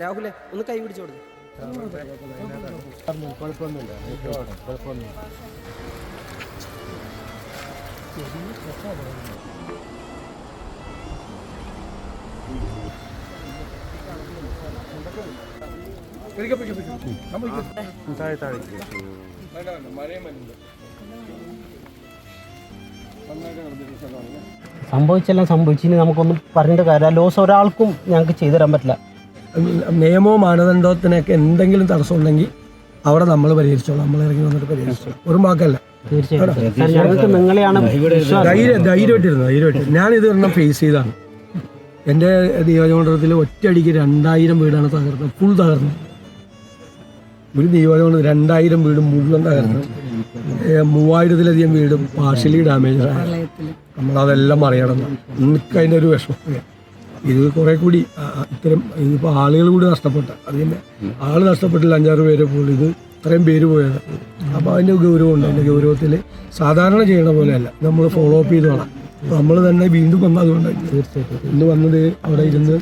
രാഹുലെ ഒന്ന് കൈ പിടിച്ചു കൊടുത്തു. കുഴപ്പമൊന്നുമില്ല. സംഭവിച്ചെല്ലാം സംഭവിച്ചിന് നമുക്കൊന്നും പറഞ്ഞിട്ട് കാര്യമില്ല. ലോസ് ഒരാൾക്കും ഞങ്ങൾക്ക് ചെയ്തു തരാൻ പറ്റില്ല. നിയമവും മാനദണ്ഡത്തിനൊക്കെ എന്തെങ്കിലും തടസ്സം ഉണ്ടെങ്കിൽ അവിടെ നമ്മൾ പരിഹരിച്ചോളാം. നമ്മൾ ഇറങ്ങി വന്നിട്ട് പരിഹരിച്ചോളാം. ഒരു വാക്കല്ല. തീർച്ചയായിട്ടും നിങ്ങളെയാണ് ധൈര്യമായിട്ടിരുന്നു. ഞാനിത് ഒരെണ്ണം ഫേസ് ചെയ്താണ്. എൻ്റെ നിയോജകമണ്ഡലത്തിൽ ഒറ്റയടിക്ക് 2000 വീടാണ് തകർന്നത്. ഫുൾ തകർന്നു. ഒരു നിയോജകമണ്ഡലം 2000 വീടും മുഴുവൻ തകർന്നു. 3000-ലധികം വീടും പാർഷ്യലി ഡാമേജ് ആയി. നമ്മളതെല്ലാം മറികടന്നു. എനിക്ക് അതിൻ്റെ ഒരു വിഷമം. ഇത് കുറെ കൂടി ഇത്തരം ഇതിപ്പോൾ ആളുകൾ കൂടി നഷ്ടപ്പെട്ട അതിൻ്റെ ആൾ നഷ്ടപ്പെട്ടില്ല. 5-6 പേരെ പോലും ഇത് ഇത്രയും പേര് പോയത്. അപ്പോൾ അതിൻ്റെ ഗൗരവമുണ്ട്. അതിൻ്റെ ഗൗരവത്തിൽ സാധാരണ ചെയ്യണ പോലെയല്ല, നമ്മൾ ഫോളോ അപ്പ് ചെയ്ത് വേണം. നമ്മൾ തന്നെ വീണ്ടും വന്നത് അതുകൊണ്ടായി. തീർച്ചയായിട്ടും ഇന്ന് വന്നത് അവിടെ ഇരുന്ന്